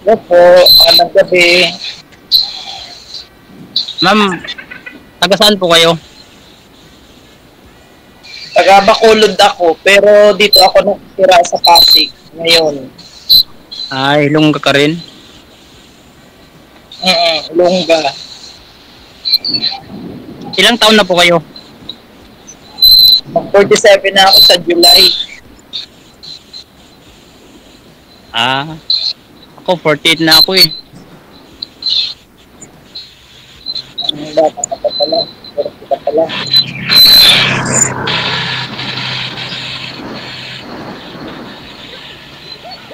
Hello po, magandang gabi. Ma'am, taga saan po kayo? Taga Bacolod ako, pero dito ako nakatira sa Pasig ngayon. Ay, Ilongga ka rin. Lungga. Ilang taon na po kayo? Mag 47 na ako sa July. Ah, ako 48 na ako eh. Ang bata ka pa pala. 40 ka pala.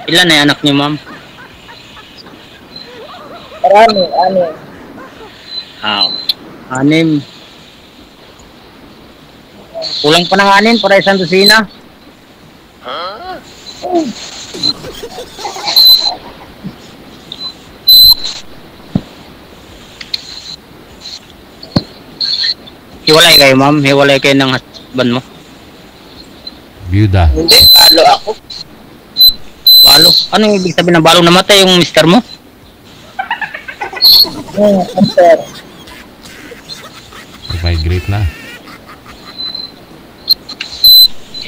Ilan na yung anak niyo, ma'am? Marami, ano. Ah, anim. Kulang pa ng anim para isang dosina. Hiwalay kayo, ma'am? Hiwalay kayo ng husband mo? Byuda. Hindi, palo ako. Balo? Anong ibig sabihin ng balo? Namatay yung mister mo? Sir. Migrate na.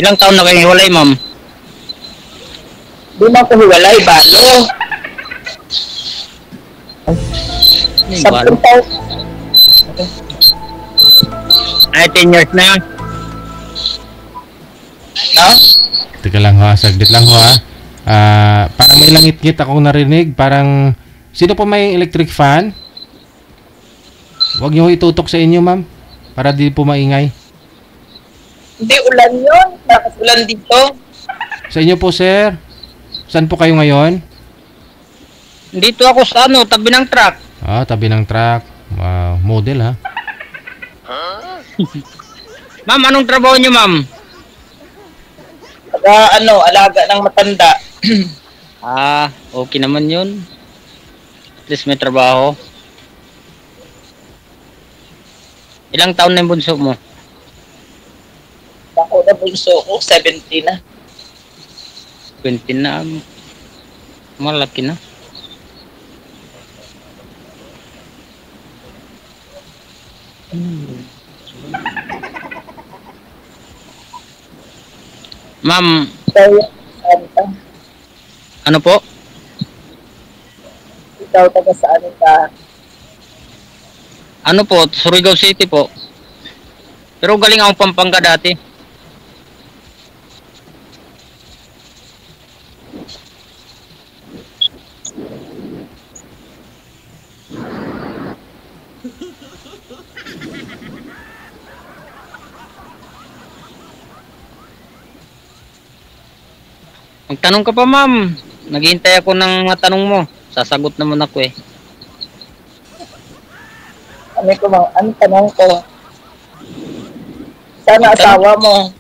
Ilang taon na kayo hiwalay, ma'am? Di na ako hiwalay, balo. Ano yung balo? 10 taon. Ay, 10 years na yun. No? Teka lang ha, saglit lang ho ha. Parang may langit-ngit akong narinig. Parang, sino po may electric fan? Huwag niyo itutok sa inyo, ma'am. Para di po maingay. Hindi, ulan yun. Bakit ulan dito? Sa inyo po, sir. Saan po kayo ngayon? Dito ako sa ano, tabi ng truck. Tabi ng truck. Model ha. Ma'am, anong trabaho niyo, ma'am? Taga, alaga ng matanda. Okay naman yun. At least may trabaho. Ilang taon na yung bunso mo? Ako na bunso ko, 70 na. 20 na. Malaki na. Ma'am, Ikaw, saan ka? ano po? Ikaw, taga saan ka? Ano po? Surigao City po. Pero galing ako Pampanga dati. Magtanong ka pa, ma'am. Naghihintay ako ng mga tanong mo. Sasagot naman ako eh. Ano tanong ko? Sana asawa mo.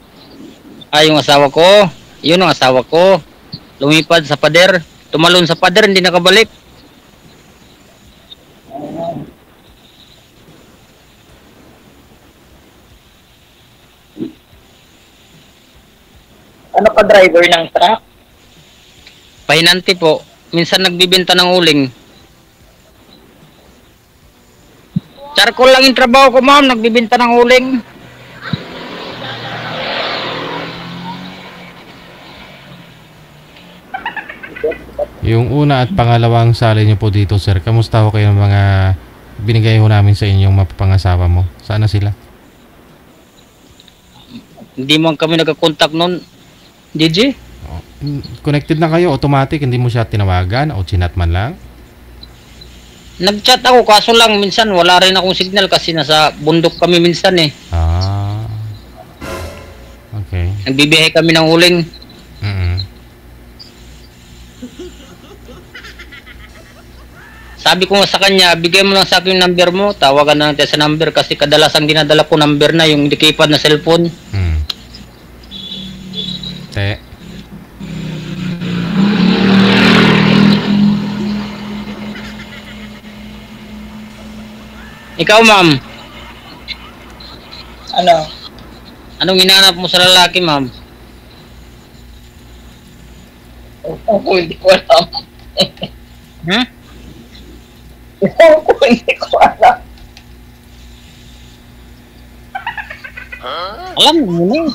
Yung asawa ko. Yun ang asawa ko. Lumipad sa pader. Tumalon sa pader, hindi nakabalik. Ano ka driver ng truck? Pahinanti po. Minsan nagbibenta ng uling. Charcoal lang yung trabaho ko, ma'am. Nagbibenta ng uling. Yung una at pangalawang sali niyo po dito, sir. Kamusta ho kayo ng mga binigay ho namin sa inyong mapapangasawa mo? Saan na sila? Hindi mo kami nagkakontak noon. DJ? Connected na kayo, automatic. Hindi mo siya tinawagan o chinat man lang? Nag-chat ako, kaso lang minsan wala rin akong signal kasi nasa bundok kami minsan eh. Okay. Nagbibiyahe kami ng uling. Sabi ko nga sa kanya, bigay mo lang sa akin yung number mo, tawagan na natin sa number kasi kadalasang dinadala ko number na yung dikipad na cellphone. Te. Ikaw, ma'am. Ano? Anong hinahanap mo sa lalaki, ma'am? Hindi ko alam. Hmm? Ewan ko, hindi ko alam. Alam mo na eh.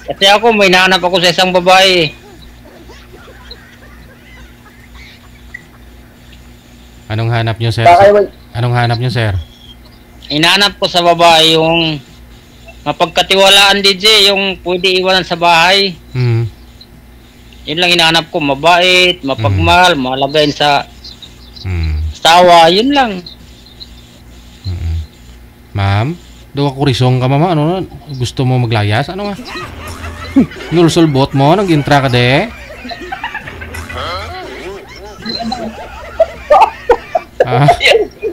Kasi ako, may nahanap ako sa isang babae. Anong hanap nyo, sir? Baka, Anong hanap nyo, sir? Hinahanap ko sa babae yung mapagkatiwalaan, DJ, yung pwede iwanan sa bahay. Hmm. Yun lang hinahanap ko, mabait, mapagmahal, malagayin sa Hmm. tawa, yun lang. Mm. Ma'am, do ako risong ka, mama. Ano na? Gusto mo maglayas? Ano nga? Nulsulbot mo? Nag-intra ka de? Ah,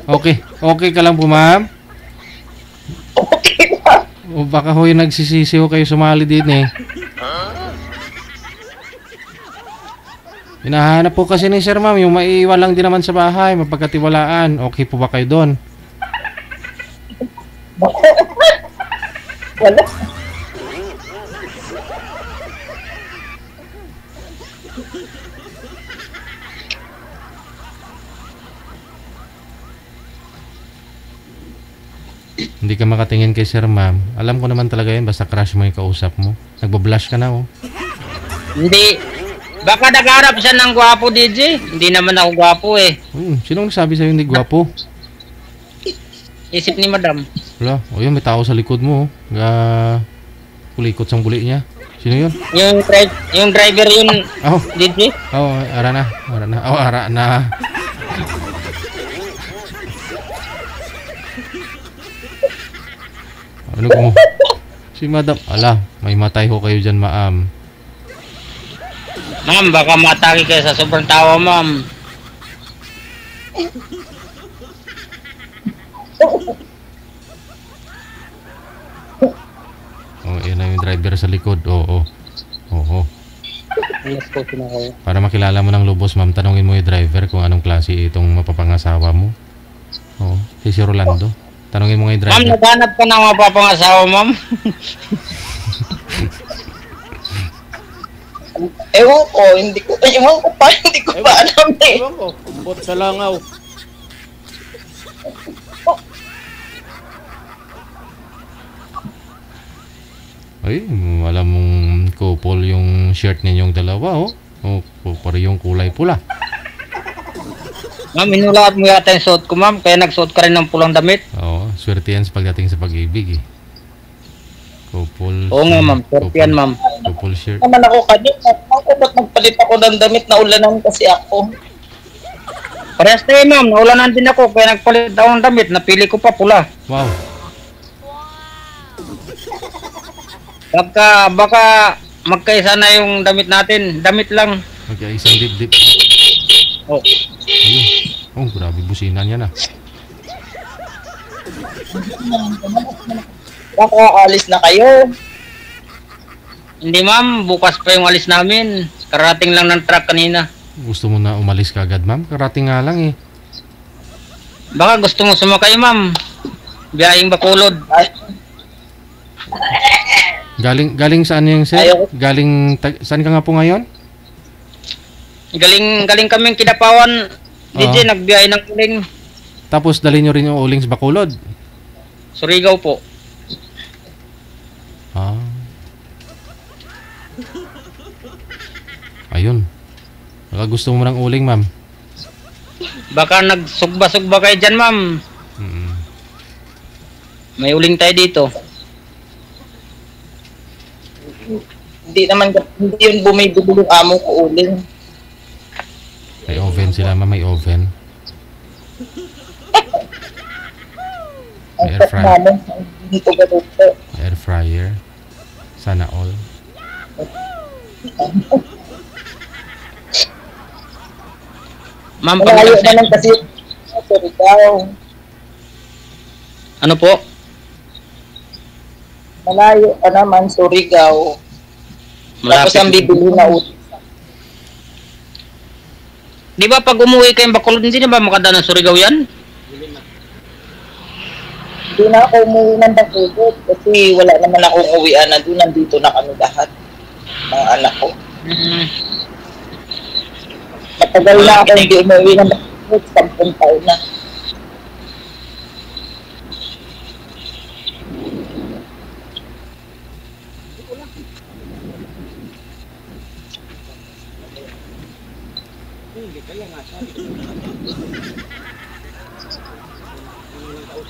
okay. Okay ka lang po, ma'am? okay na. O baka ho yung nagsisisiw kayo sumali din eh. Hinahanap po kasi ni sir, ma'am, yung maiiwan lang din naman sa bahay, mapagkatiwalaan. Okay po ba kayo doon? Wala. Hindi ka makatingin kay sir, ma'am. Alam ko naman talaga yun, basta crush mo yung kausap mo. Nagbablush ka na, oh. Hindi. Baka nagharap siya ng gwapo, DJ. Hindi naman ako gwapo eh. Sinong nagsabi sa'yo hindi gwapo? Isip ni madam. Wala. O yun, may tao sa likod mo, oh. Kulikot sang buli niya. Sino yun? Yung driver yun, Oh, DJ. oh, ara na. Ara na. Oh, ara na. Ano ko mo? Si madam. Ala, may matay ho kayo dyan, ma'am. Ma'am, baka matake kayo sa sobrang tawa, ma'am. Oh, yun na yung driver sa likod. Oo. Oo. Yes po, sinakaw. Para makilala mo ng lubos, ma'am, tanungin mo yung driver kung anong klase itong mapapangasawa mo. Oo. Si Rolando. Tanungin mo nga yung Ma'am, driver. naghanap ka ng mapapangasawa, ma'am. Ewan ko, hindi ko pa alam eh. Ewan ko, kumbot sa langaw. Ay, alam mong couple yung shirt ninyong dalawa, oh. Oh, pare yung kulay pula. Ma'am, inulat mo yata yung suot ko, ma'am. Kaya nagsuot ka rin ng pulang damit. Oo, swerte yan sa pagdating sa pag-ibig, eh. Couple. Oo nga, ma'am. Swerte yan, ma'am. Couple shirt. Naman ako kanina. Ako ba't magpalit ako ng damit na ulanan kasi ako? Parehas tayo, ma'am. Naulanan din ako. Kaya nagpalit ako ng damit. Napili ko pa pula. Wow. Baka magkaisa na yung damit natin. Damit lang. Okay, isang dip-dip. Oh. Ayun. Oh, grabe businan yan, ah. Baka alis na kayo. Hindi, ma'am. Bukas pa yung alis namin. Karating lang ng truck kanina. Gusto mo na umalis ka agad, ma'am? Karating nga lang, eh. Baka gusto mo sumakay, ma'am. Biyahing Bacolod. Ay, Galing saan yung sir? Ayoko. Saan ka nga po ngayon? Galing kaming Kidapawan. DJ, nagbiyahe ng uling. Tapos dali nyo rin yung uling sa Bacolod. Surigao po. Ah. Ayun. Baka gusto mo ng uling, ma'am. Baka nagsugba-sugba kayo dyan, ma'am. Mm. May uling tayo dito. hindi yun bumibili yung amo ko uling. May oven sila, ma'am. May oven. May air fryer. Namin, hindi ko ganito. Air fryer. Sana all. Ma'am, Malayo pag- naman kasi Surigao. Ano po? Malayo pa naman, Surigao. Tapos ang bibili na uling. Di ba pag umuwi kayong Bacolod, hindi na ba makadaan ng Surigao yan? Hindi na ako umuwi ng Bacolod kasi wala naman akong uwian na doon. Nandito na kami lahat. Mga anak ko. Mm. Matagal na ako hindi umuwi ng graduate, 10 taon na.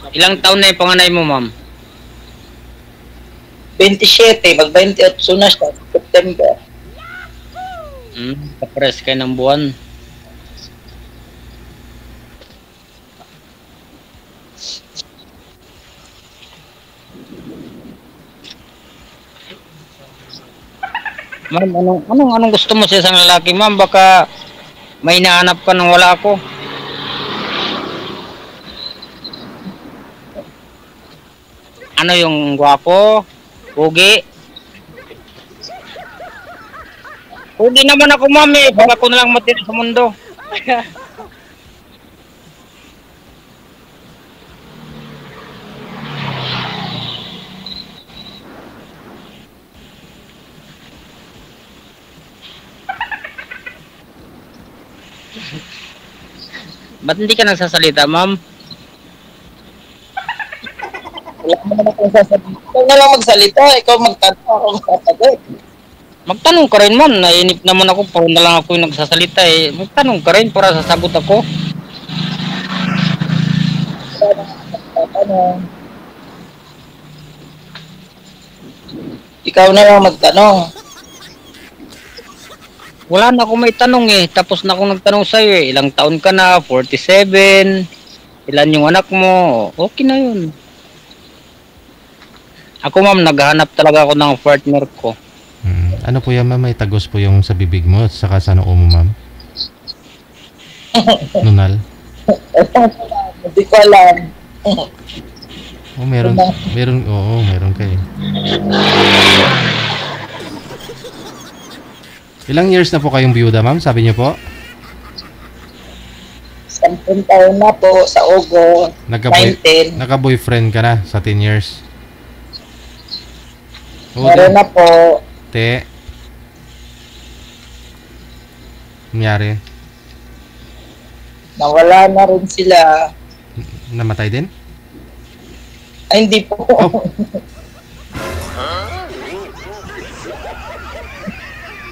Ilang taon na yung panganay mo, ma'am? 27, mag-28 na siya, September. Kapares kayo ng buwan. Ma'am, anong gusto mo sa isang lalaki, ma'am? Baka may hinahanap ka nang wala ako. Ano yung gwapo? Pugi? Pugi naman ako, ma'am, eh. Baka ako na lang matira sa mundo. Ba't hindi ka nagsasalita, ma'am? Wala naman akong sasabihin. Ikaw na lang magsalita, ikaw magtanong, ako magsasagot. Magtanong ka rin, ma'am. Nainip naman ako. Pag na lang ako yung nagsasalita, eh. Magtanong ka rin para sasagot ako. Wala na akong magtatanong. Ikaw na lang magtanong. Wala na akong may tanong, eh. Tapos na akong nagtanong sa'yo, eh. Ilang taon ka na? 47. Ilan yung anak mo? Okay na yun. Ako, ma'am, naghahanap talaga ako ng partner ko. Ano po yan, ma'am? May tagos po yung sa bibig mo at saka sa noo mo, ma'am? Nunal? Hindi ko alam. Oh, meron, meron kayo. Ilang years na po kayong biyuda, ma'am? Sabi niyo po? 10 taon na po sa August. 19. Naka-boyfriend ka na sa 10 years? Meron na po. Te. Nangyari? Nawala na rin sila. Namatay din? Ay, hindi po. Oh.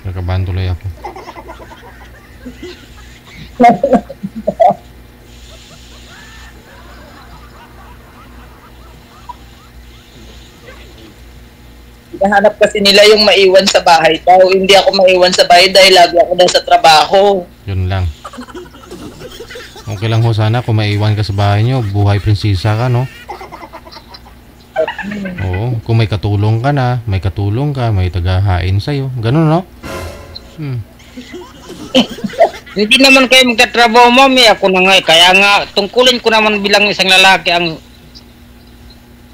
Nakabahan tuloy ako. Hinahanap kasi nila yung maiwan sa bahay daw. Hindi ako maiwan sa bahay dahil lagi ako nasa trabaho. Yun lang. Okay lang ho sana kung maiwan ka sa bahay nyo. Buhay prinsesa ka, no? Oo. Kung may katulong ka na, may katulong ka, may tagahain sa'yo. Ganun, no? Hindi naman kayo magtatrabaho, ma'am, eh. Ako na nga, eh. Kaya nga, tungkulin ko naman bilang isang lalaki ang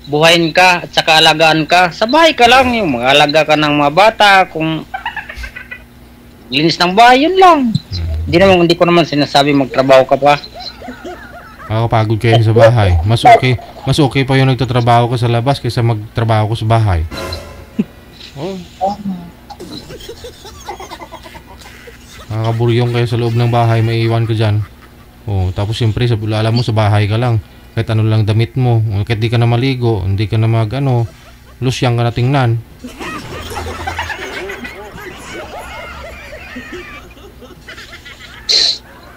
buhayin ka at saka alagaan ka. Sa bahay ka lang, yung mag-alaga ka ng mga bata, kung linis ng bahay, yun lang. Hindi ko naman sinasabi magtrabaho ka pa. Makakapagod kayo sa bahay. Mas okay pa yung nagtatrabaho ka sa labas kaysa magtrabaho ko sa bahay. Oh. Nakakaburyong kayo sa loob ng bahay, maiiwan ka dyan. Oh, tapos siyempre, alam mo sa bahay ka lang. Kahit ano lang damit mo, kahit di ka na maligo, hindi ka na lusyang ka na tingnan.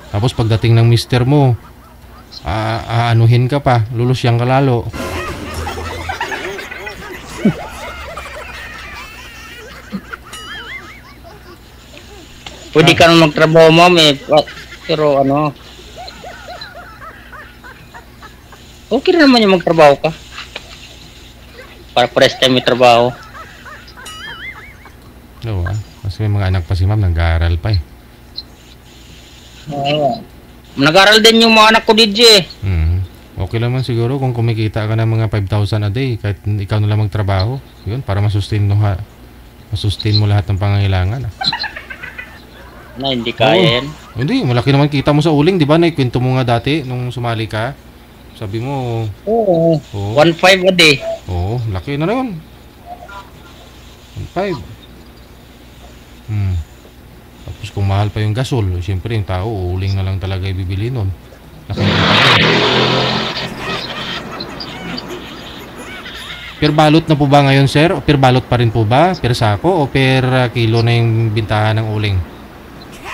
Tapos pagdating ng mister mo, aanuhin ka pa, lulusyang ka lalo. Pwede ka naman magtrabaho, ma'am, eh. Pero okay na naman yung magtrabaho ka. Para pares tayo may trabaho. Oo, kasi may mga anak pa si ma'am, nag-aaral pa eh. Nag-aaral din yung mga anak ko, DJ. Okay naman siguro kung kumikita ka ng mga 5,000 a day, kahit ikaw na lang magtrabaho. Yun, para masustain mo lahat ng pangangailangan. Na, hindi kaya yan. Hindi, malaki naman kita mo sa uling, di ba? Naikwento mo nga dati nung sumali ka. Sabi mo, Oo. 1.5 a day. Oo, laki na yun. 1.5. Tapos kung mahal pa yung gasol, siyempre yung tao, uling na lang talaga ibibili nun. Laki ng uling. Per balot na po ba ngayon, sir? O per balot pa rin po ba? Per sako o per kilo na yung bintahan ng uling?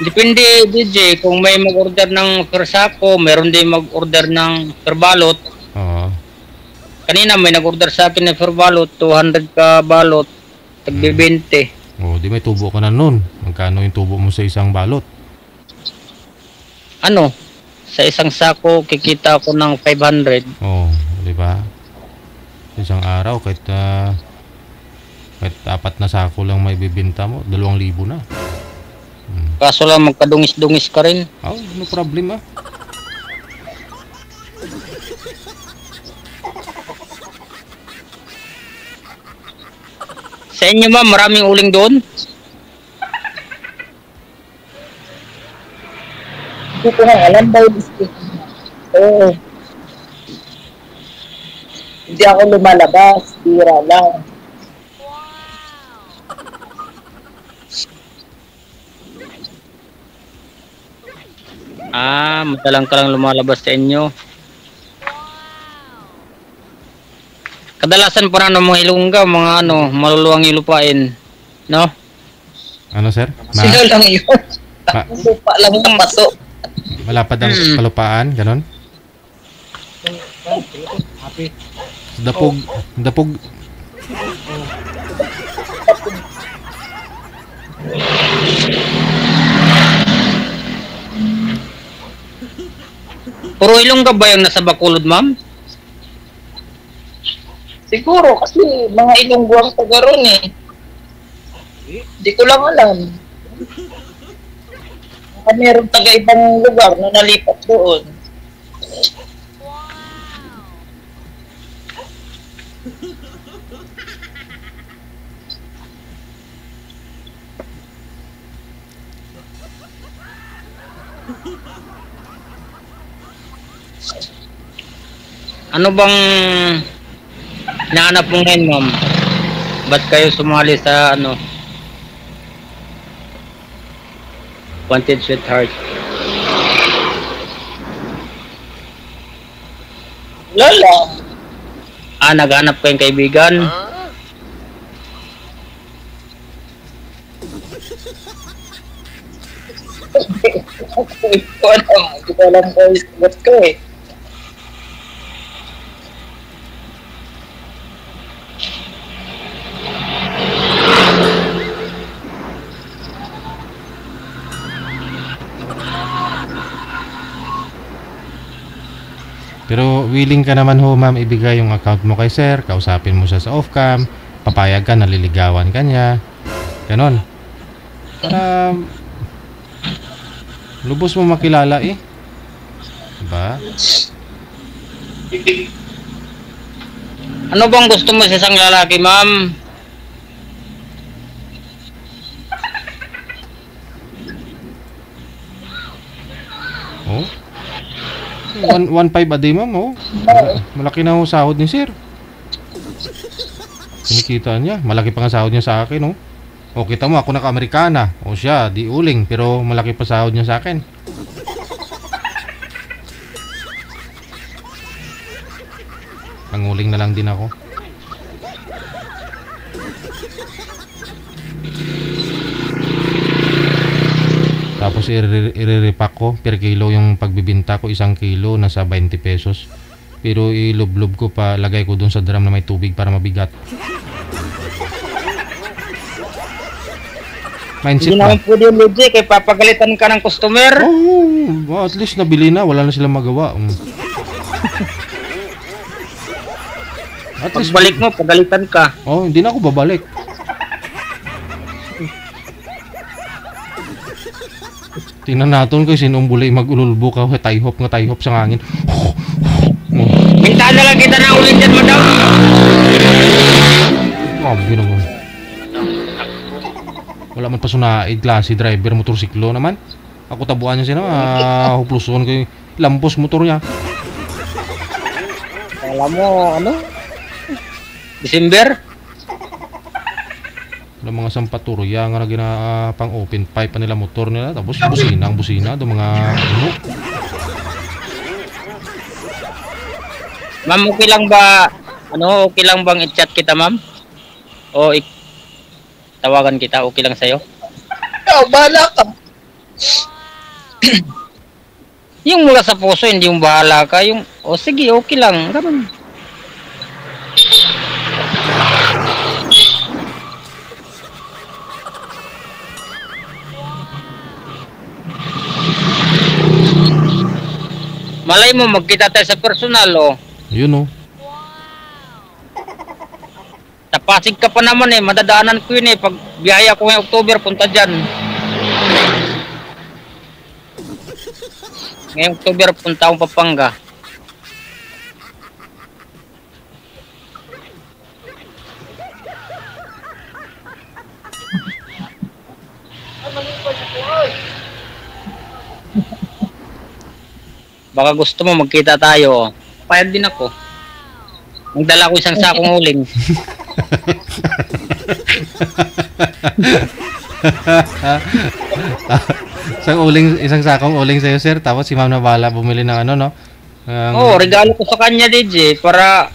Depende, DJ, kung may mag-order ng per sako, meron din mag-order ng per balot. Oo. Kanina may nag-order sa akin ng per balot, 200 ka balot, tagbi 20. Oh, di may tubo ka na nun. Magkano yung tubo mo sa isang balot? Ano? Sa isang sako, kikita ako ng 500. Oh, di ba? Isang araw, kahit 4 na sako lang may bibinta mo, 2,000 na. Kaso lang magkadungis-dungis ka rin. Oh, no problem ah. Sa inyo ma'am, maraming uling doon? Hindi ko na alam by mistake. Oo. Hindi ako lumalabas. Bira lang. Madalang ka lang lumalabas sa inyo. Kadalasan pa na ng mga ilongga, mga maluluwang ilupain. No? Ano, sir? Sino lang yun? Ma- Lupa lang ang paso. Malapad ang kalupaan, ganon? Dapog, dapog. Puro ilongga ba yung nasa Bacolod, ma'am? Siguro kasi mga Ilonggo ang taga ron eh. Hindi ko lang alam. Baka meron taga ibang lugar na nalipat doon. Ano bang hinahanap mo ngayon, ma'am? Ba't kayo sumali sa Wanted Sweetheart? Lala. Naghanap kayong kaibigan? Hindi ko alam. Hindi ko alam ko yung sagot ko eh. Pero willing ka naman ho, ma'am, ibigay yung account mo kay sir, kausapin mo siya sa off-cam, papayag ka, naliligawan ka niya. Ganon. Para lubos mo makilala eh. Diba? Ano bang gusto mo sa isang lalaki, ma'am? Oh. 1.5 a day, ma'am, oh. Malaki na ho sahod ni sir. Kinikita niya. Malaki pa nga sahod niya sa akin, oh. O, kita mo, ako naka-Amerikana. O siya, di uling. Pero malaki pa sahod niya sa akin. Panguling na lang din ako. Tapos i-repack ko per kilo yung pagbibinta ko, 1 kilo nasa 20 pesos. Pero ilublob ko pa, lagay ko dun sa drum na may tubig para mabigat. Mindset Hindi ba? naman pwede yung legit, kaya papagalitan ka ng customer. Oh, at least nabili na, wala na silang magawa. At least, Pagbalik mo, pagalitan ka. oh, hindi na ako babalik. Tingnan natin kung sinong bulay mag-ululbo ka, tie-hop sa hangin. Oh. Mintaan na lang kita na ulit dyan, madam. Grabe naman. Wala man pa sunaid, klase driver, motorsiklo naman. Ako tabuan niya sila, hupluson ko yung lampos motor niya. Alam mo, December? Wala mga sampaturya nga na pang open pipe pa nila motor nila. Tapos busina, do mga Ma'am, okay lang ba, okay lang bang i-chat kita, ma'am? O tawagan kita, okay lang sa'yo? Ikaw, bahala ka. Yung mula sa puso, hindi yung bahala ka. Yung, sige, okay lang. Ganun. Malay mo, magkita tayo sa personal, Yun, oh. Sa Pasig ka pa naman madadaanan ko yun pag biyaya ko ngayong October, punta dyan. Ngayong October, punta akong Pampanga. Baka gusto mo magkita tayo. Payag din ako. Magdala ko isang sakong uling. Isang sakong uling sa'yo, sir. Tapos si ma'am na bahala bumili ng ano, no? Regalo ko sa kanya, DJ, para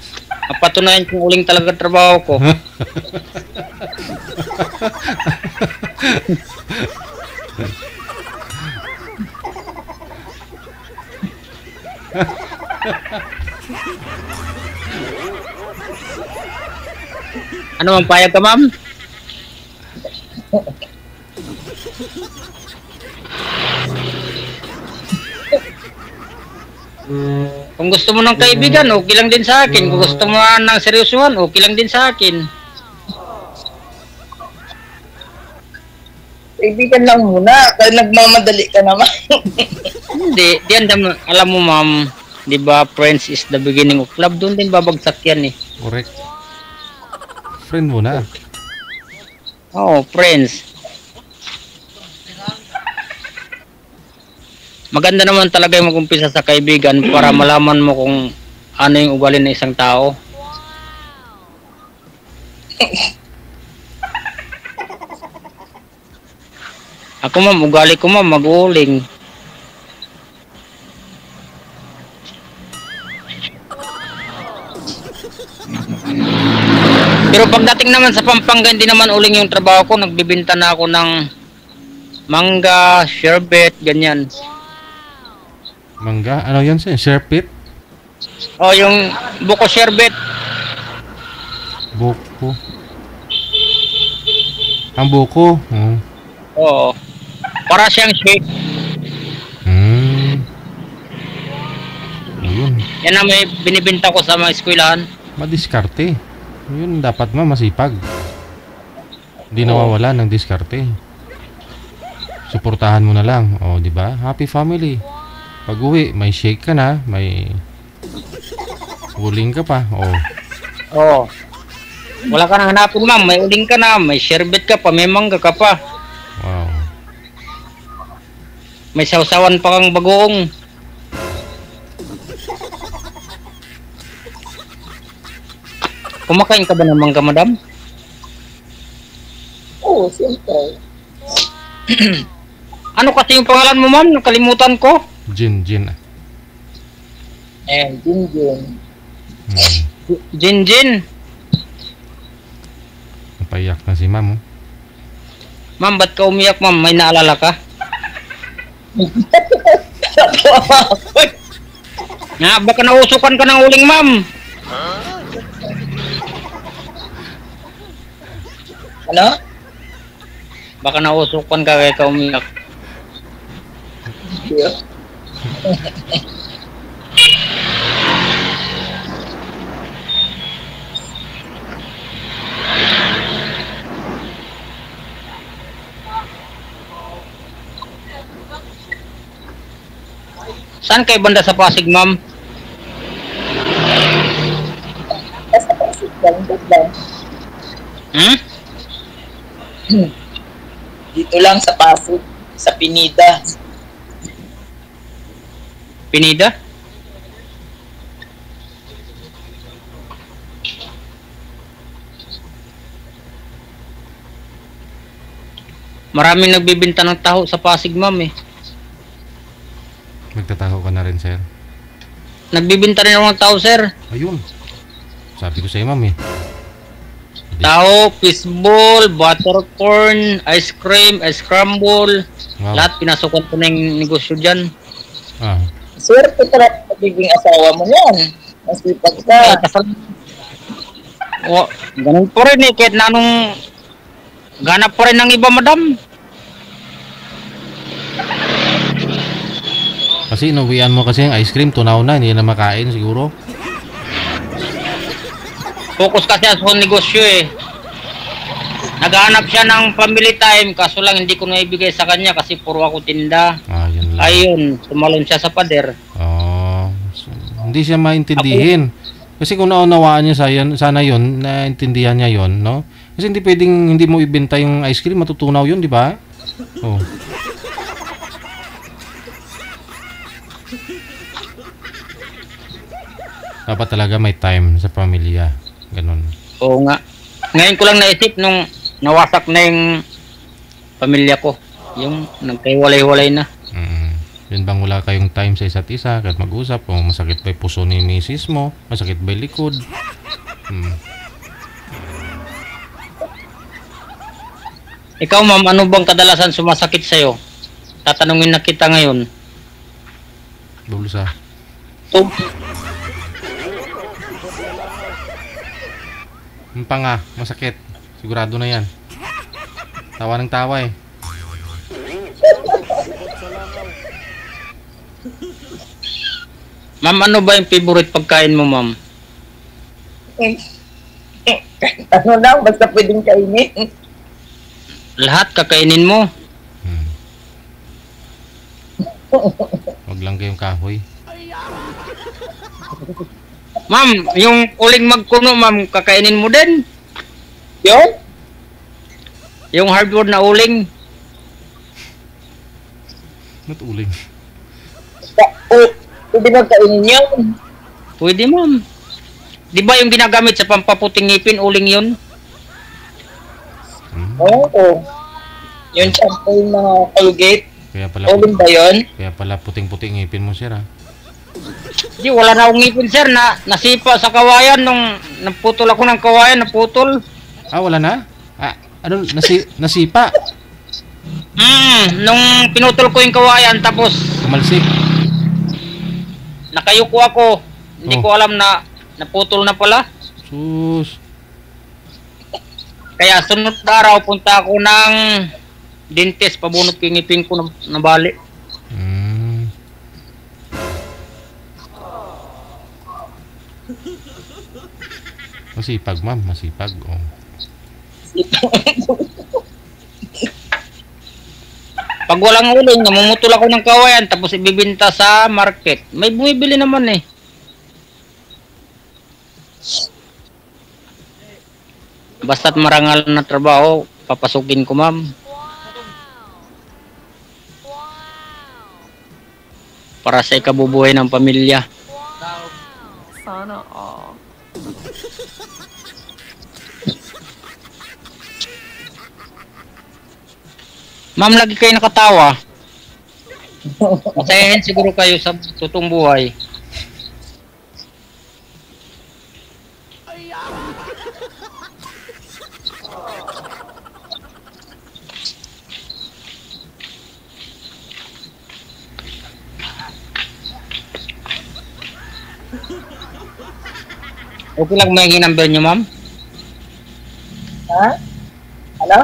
mapatunayan kung uling talaga trabaho ko. Ano mang payag ka, ma'am? Kung gusto mo ng kaibigan, okay lang din sa akin. Kung gusto mo ng seryosohan, okay lang din sa akin. Kaibigan lang muna. Dahil nagmamadali ka naman. Hindi, alam mo, ma'am, di ba, friends is the beginning of love. Doon din babagsak yan Correct. Friend mo na. Friends. Maganda naman talaga yung mag-umpisa sa kaibigan para malaman mo kung ano yung ugali ng isang tao. Ako, ma'am, ugali ko, ma'am, mag-uuling. Pero pagdating naman sa Pampanga, hindi naman uling yung trabaho ko. Nagbibinta na ako ng mangga, sherbet, ganyan. Mangga? Ano yan, sir? Sherbet? Yung buko sherbet. Buko. Ang buko? Oo. Para siyang shake. Ayun. Yan na may binibinta ko sa mga eskwelahan. Madiskarte. Yun, dapat masipag. Hindi nawawala ng diskarte. Suportahan mo na lang. Di ba? Happy family. Pag uwi, may shake ka na, may uling ka pa. Wala ka nang hanapin, ma'am. May uling ka na, may sherbet ka pa, may mangga ka pa. Wow. May sawsawan pa kang bagoong. Kumakain ka ba ng mangga, madam? Oo, siyempre. Ano kasi yung pangalan mo, ma'am? Nakalimutan ko. Gin. Jinjin. Jinjin. Napaiyak na si ma'am. Ma'am, ba't ka umiyak, ma'am? May naalala ka? Baka nausukan ka ng uling, ma'am. Ano? Baka nausukan ka kaya ka umiyak. Yeah. Saan kayo banda sa Pasig, ma'am? Basta Pasig lang, lang. Dito lang sa Pasig, sa Pinida. Pinida? Maraming nagbibinta ng taho sa Pasig, ma'am. Magtataho ka na rin, sir. nagbibinta rin ako ng tao, sir. Ayun. Sabi ko sa iyo, ma'am eh. Tao, fishball, buttercorn, ice cream, ice crumble. Wow. Lahat pinasukan ko na yung negosyo dyan. Ah. Swerte talaga pagiging asawa mo yan. Masipag ka. Ay, kasal. O, ganun po rin eh. Kahit na anong ganap pa rin ng iba, madam. Kasi inuwian mo kasi yung ice cream, tunaw na, hindi na makain siguro. Focus kasi sa negosyo eh. Naghahanap siya ng family time, kaso lang hindi ko naibigay sa kanya kasi puro ako tinda. Ah, yun lang. Ayun, tumalon siya sa pader. Oh, so, hindi siya maintindihin. Kasi kung naunawaan niya sana yun, naintindihan niya yun, no? Kasi hindi pwedeng hindi mo ibenta yung ice cream, matutunaw yun, di ba? Oh. Dapat talaga may time sa pamilya. Ganun. Oo nga. Ngayon ko lang naisip nung nawasak na yung pamilya ko. Yung nagkahiwalay-walay na. Yun bang wala kayong time sa isa't isa kahit mag-usap o masakit ba yung puso ni misis mo, masakit ba yung likod? Ikaw ma'am, ano bang kadalasan sumasakit sa'yo? Tatanungin na kita ngayon. Bulsa. Yung panga, masakit. Sigurado na yan. Tawa ng tawa eh. Ma'am, ano ba yung favorite pagkain mo, ma'am? Ano lang, basta pwedeng kainin. Lahat kakainin mo. Wag lang kayong kahoy. Ma'am, yung uling magkuno, ma'am, kakainin mo din. Yun? Yung hardwood na uling. Not uling. Pwede ba kainin yun? Pwede, ma'am. Di ba yung ginagamit sa pampaputing ngipin, uling yun? Oo. Yung shampoo yung mga Colgate. Kaya pala, Uling ba yun? kaya pala puting-puting ngipin mo, sir, ha? Di, wala na akong ngipin, sir. Nasipa sa kawayan nung naputol ako ng kawayan, naputol. Ah, wala na? Ah, ano, nasipa? Nung pinutol ko yung kawayan, tapos Kumalsik. nakayuko ako. Hindi Oh. ko alam na naputol na pala. Sus. Kaya sunod na araw, punta ako ng dentist, pabunot ko yung ngipin ko na bali. Masipag, ma'am. Masipag. Oh. Pag walang uling, namumutol ako ng kawayan, tapos ibibinta sa market. May bumibili naman eh. Basta't marangal na trabaho, papasukin ko, ma'am. Para sa ikabubuhay ng pamilya. Sana all. Ma'am, lagi kayo nakatawa. Masayahin siguro kayo sa totoong buhay. Okay lang may number nyo, ma'am? Ha? Ano?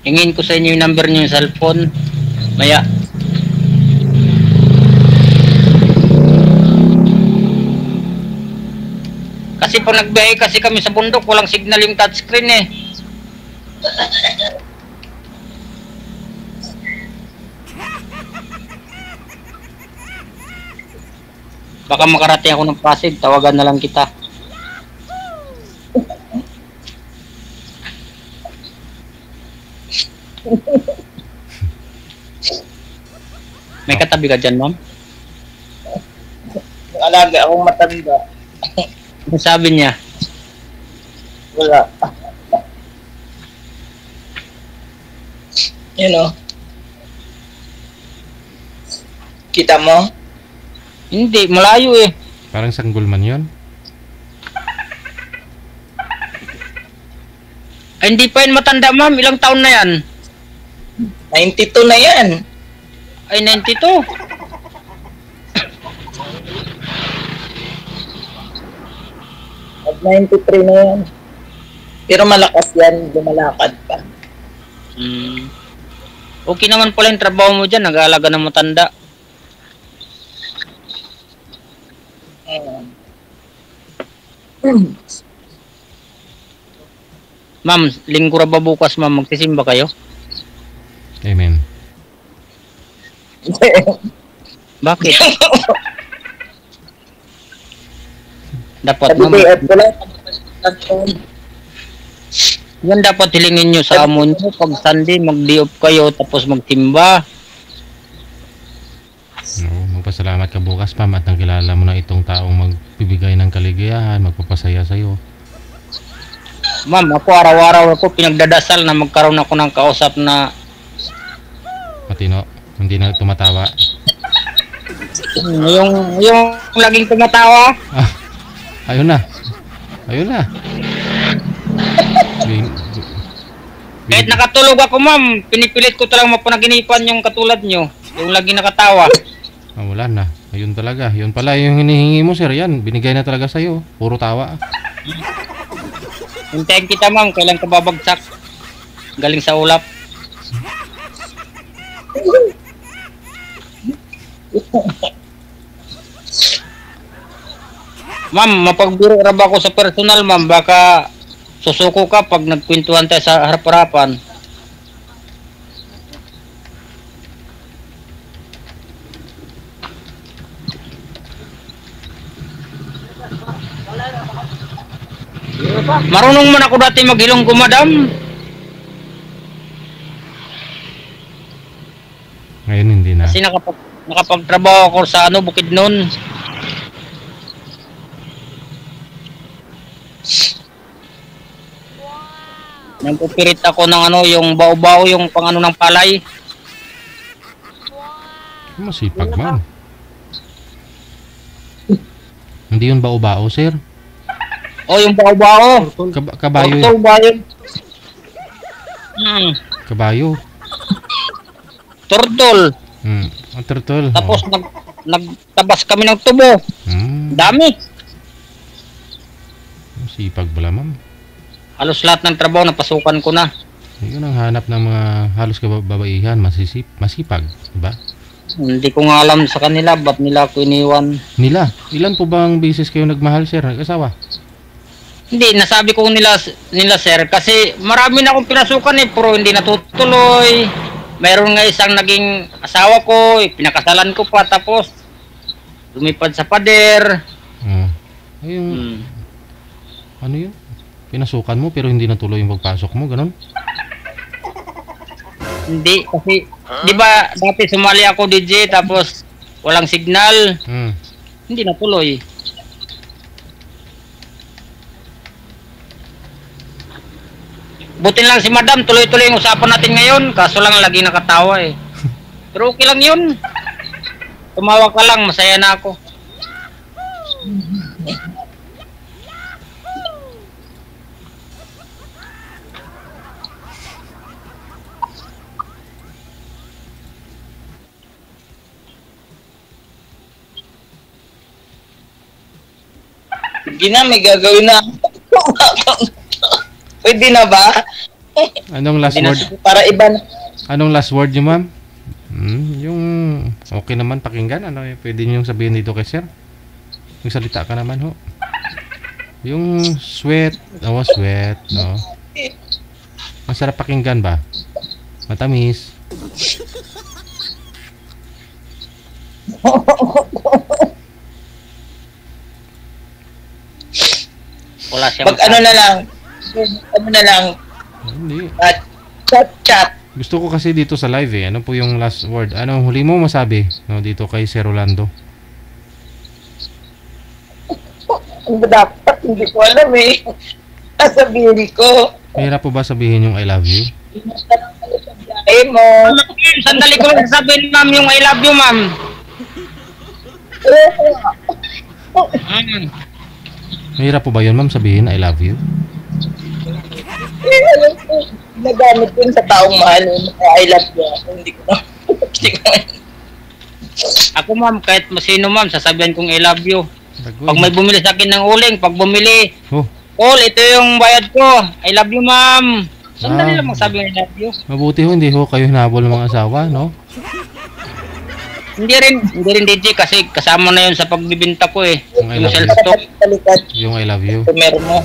Hingin ko sa inyo yung number nyo yung cellphone. Maya. Kasi pag nagbiyahe kasi kami sa bundok, walang signal yung touchscreen eh. Baka makarating ako ng Pasig, tawagan na lang kita. May katabi ka dyan, ma'am? Yung alaga akong matanda. Ano sabi niya? Wala. Yun o. Kita mo? Hindi, malayo eh. Parang sanggol man yun. Ay, hindi pa yun matanda, ma'am. Ilang taon na yan? 92 na yan. Ay, 92. At 93 na yan. Pero malakas yan, lumalakad pa. Okay naman pala yung trabaho mo dyan. Nag-aalaga ng matanda. Ma'am, linggo ra ba bukas, ma'am? Magsisimba kayo? Amen. Bakit? Dapat, Sabi ma'am. ko, wala. Yan dapat hilingin nyo sa amo nyo. Pag Sunday, mag-day off kayo, tapos magtimba. No, magpasalamat ka bukas, ma'am, at nakilala mo na itong taong magbibigay ng kaligayahan, magpapasaya sa'yo. Ma'am, ako araw-araw ako pinagdadasal na magkaroon ako ng kausap na Matino, hindi na tumatawa. yung laging tumatawa. Ah, ayun na. Ayun na. Kahit nakatulog ako, ma'am, pinipilit ko talagang mapanaginipan yung katulad nyo. Yung laging nakatawa. Ah, wala na. Ayun talaga. Yun pala yung hinihingi mo, sir. Yan, binigay na talaga sa'yo. Puro tawa. Hintayin kita, ma'am, kailan ka babagsak. Galing sa ulap. Ma'am, mapagbiro ra ba ako sa personal, ma'am? Baka susuko ka pag nagkwentuhan tayo sa harap-harapan. Marunong man ako dati maghilong ko, madam. Ngayon hindi na. Kasi nakapagtrabaho ako sa Bukidnon. Nagpupirit ako ng yung bao-bao, yung pang ng palay. Masipag man. Hindi yun bao-bao, sir. Oh, yung bao-bao. Kabayo. Turtle ba yun? Kabayo. Turtle. Ang turtle. Tapos nagtabas kami ng tubo. Dami. Masipag pala, ma'am. Halos lahat ng trabaho napasukan ko na. Yun ang hanap ng mga halos kababaihan, masipag, diba? Hindi ko nga alam sa kanila, ba't nila ako iniwan. Nila, ilan po bang beses kayo nagmahal, sir? Nag-asawa? Hindi, nasabi ko nila sir, kasi marami na akong pinasukan pero hindi natutuloy. Mayroon nga isang naging asawa ko, pinakasalan ko pa, tapos lumipad sa pader. Ayun, ano yun? Pinasukan mo pero hindi natuloy yung pagpasok mo, ganun? Hindi, kasi, di ba, dati sumali ako DJ, tapos walang signal. Hindi natuloy. Buti lang si madam, tuloy-tuloy yung usapan natin ngayon, kaso lang lagi nakatawa eh. Pero okay lang yun. Tumawa ka lang, masaya na ako. Sige na, may gagawin na. Pwede na ba? Anong last word? Para iba na. Anong last word niyo, ma'am? Yung okay naman pakinggan. Ano pwede niyo sabihin dito kay sir? Yung salita ka naman, ho. Yung sweat. Sweat, no? Masarap pakinggan ba? Matamis. Wala siya Pag ano na lang, Hindi. chat. Gusto ko kasi dito sa live eh. Ano po yung last word? Ano huli mo masabi? No, dito kay Sir Rolando. Dapat, hindi ko alam eh. Sasabihin ko. Mahirap po ba sabihin yung I love you? Mo. Sandali ko lang sabihin, ma'am, yung I love you, ma'am. Mm. Mahirap po ba yun, ma'am, sabihin I love you? Alam ko, nagamit ko sa taong mahal. I love you. Hindi ko na. Hindi ko na. Ako ma'am, kahit masino ma'am, sasabihan kong I love you. Dagoy. Pag may bumili sa akin ng uling, pag bumili, Oh, Paul, ito yung bayad ko. I love you ma'am. Sandali Ah. lang magsabi ng I love you. mabuti ho, hindi ho kayo hinabol ng mga asawa, no? Hindi rin DJ kasi kasama na yun sa pagbibinta ko eh. Yung I Yung love sales you. stock. Talikad. Yung I love you. Meron mo.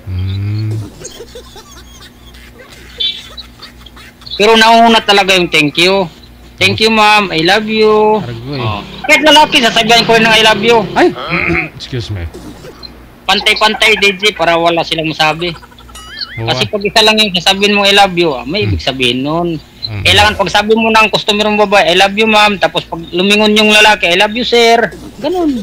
Hmm. Pero nauna talaga yung thank you. Thank you ma'am, I love you. Aragoy. Oh. Kahit lalaki, sasabihan ko rin ng I love you. Ay! Excuse me. Pantay-pantay DJ para wala silang masabi. Oo, Kasi pag isa lang yung sasabihin mo I love you, may ibig sabihin nun. Kailangan pag sabi mo ng customer mong babae, I love you ma'am, tapos pag lumingon yung lalaki, I love you sir. Ganun.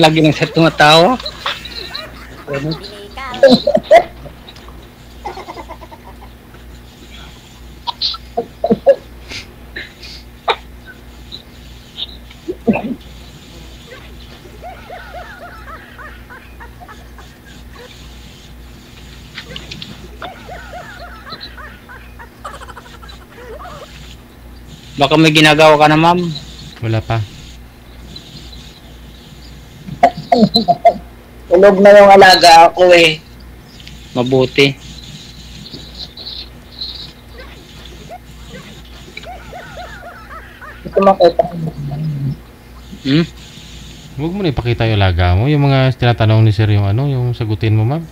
Lagi lang siya tumatawa. Baka may ginagawa ka na ma'am. wala pa. Tulog na yung alaga ako eh. Mabuti. Ito makita ko. Hmm? Huwag mo na ipakita yung alaga mo. Yung mga tinatanong ni sir yung ano, yung sagutin mo, ma'am.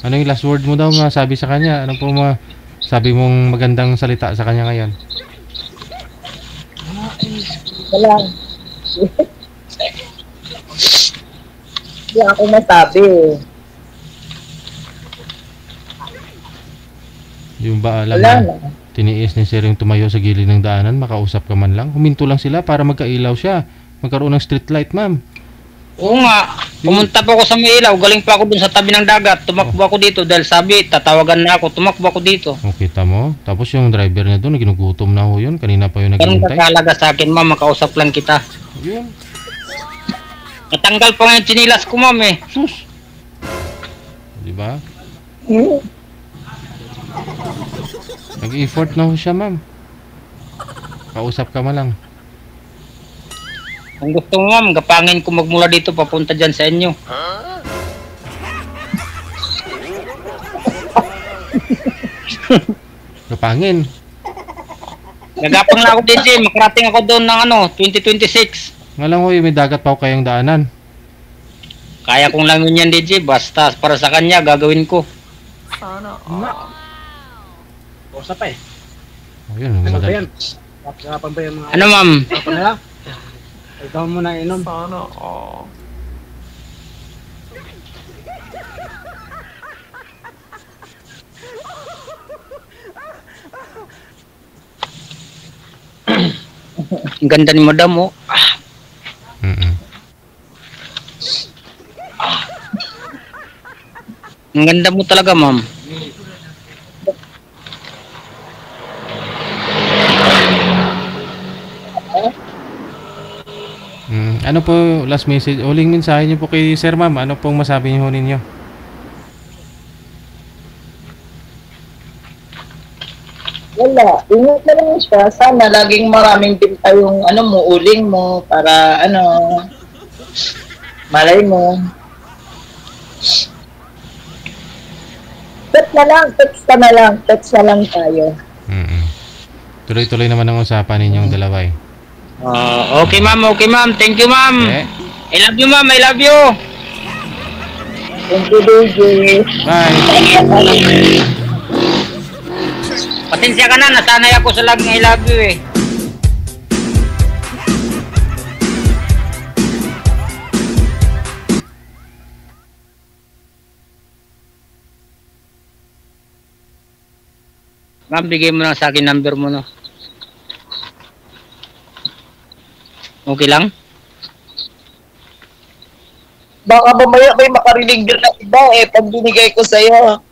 Ano yung last word mo daw masabi sa kanya? Ano po sabi mong magandang salita sa kanya ngayon? Wala. Hindi ako masabi eh. Yung ba alam Wala na na. tiniis ni sir yung tumayo sa gilid ng daanan, makausap ka man lang. Huminto lang sila para magkailaw siya. Magkaroon ng street light, ma'am. Oo nga. Pumunta pa ako sa may ilaw. Galing pa ako dun sa tabi ng dagat. Tumakbo ako dito dahil sabi, tatawagan na ako. Tumakbo ako dito. O, kita mo. Tapos yung driver niya doon, ginugutom na ho yun. Kanina pa yung Ganun naghihintay. kakalaga sa akin, ma'am. Makausap lang kita. Yun. Natanggal pa nga yung chinilas ko, ma'am eh. Sus. Di ba? Hmm. Nag-effort na ho siya, ma'am. Kausap ka man lang. Kung gusto mo, ma'am, gapangin ko magmula dito papunta dyan sa inyo. Kapangin. Nagapang na ako DJ. Makarating ako doon ng 2026. Nga lang ho, may dagat pa ho kayong daanan. Kaya kong lang yun yan, DJ. Basta para sa kanya, gagawin ko. Sana all. Usap pa eh. O, yun. Ano ba Madali. yan? Kapag ba yung mga... Ano, ma'am? Apa nila? Ikaw muna inom. Sana all. Ang ganda ni madam, oh. Mm-mm. Ang ganda mo talaga, ma'am. Ano po last message? Uling mensahe niyo po kay Sir, ma'am. Ano pong masabi niyo ho ninyo? Wala. Ingat na lang siya. Sana laging maraming binta yung uling mo para malay mo. Text na lang. Text na lang tayo. Mm-mm. Tuloy-tuloy naman ang usapan ninyong dalawa eh. Okay, ma'am. Okay, ma'am. Thank you, ma'am. Okay. I love you, ma'am. I love you. Thank you, DJ. Bye! Pasensya ka na. Nasanay ako sa laging I love you, eh. Ma'am, bigay mo na sa akin number mo, no? Okay lang? Baka mamaya may makarinig din ng iba pag binigay ko sa'yo.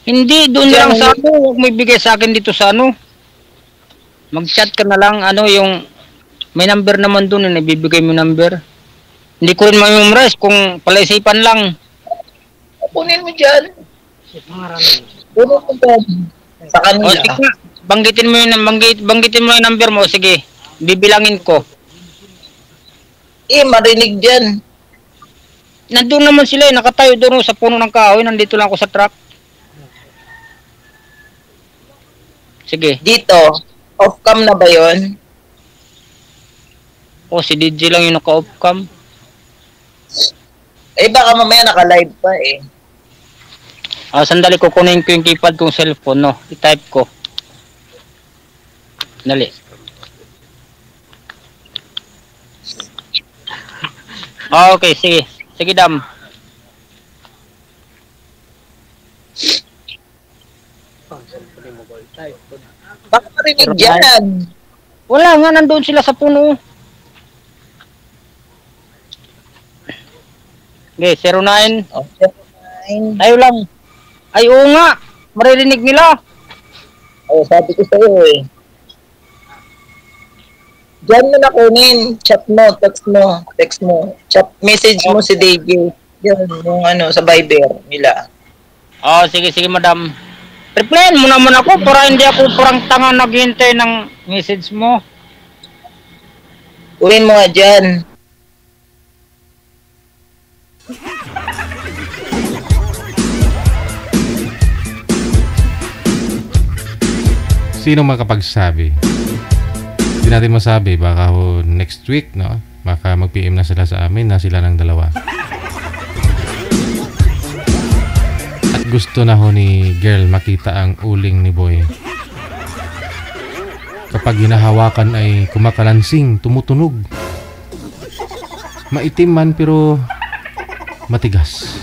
Hindi, doon na lang sa ano. Huwag mo ibigay sa akin dito sa ano. Mag-chat ka na lang, ano, yung... May number naman doon na ibibigay mo number. Hindi ko rin ma-memorize kung palaisipan lang. Kunin mo dyan. Mga rami. Kunin mo dyan. Sa O, kanila. sige nga. Banggitin mo yung number mo. Sige, bibilangin ko. Marinig dyan. Nandun naman sila nakatayo doon sa puno ng kahoy. Nandito lang ako sa truck. Sige. Dito. Off-cam na ba yon? O, si DJ lang yung naka-off cam. Baka mamaya naka-live pa Sandali ko kunin ko yung keypad kong cellphone, no? I-type ko. Dali. Okay, sige. Sige, Dam. Baka marinig dyan. Wala nga, nandun sila sa puno. Okay, 09. Okay, fine. Tayo lang. Ay, oo nga. Maririnig nila. Sabi ko sa'yo Diyan mo na kunin. Chat mo, text mo. Chat, message mo si David. Yan, yung sa Viber nila. Sige, madam. Replyan mo naman ako para hindi ako parang tanga naghihintay ng message mo. Kunin mo nga dyan. Sino makapagsabi? Hindi natin masabi. Baka next week, no? Baka mag-PM na sila sa amin na sila ng dalawa. At gusto na ni girl makita ang uling ni boy. Kapag hinahawakan ay kumakalansing, tumutunog. Maitim man pero matigas.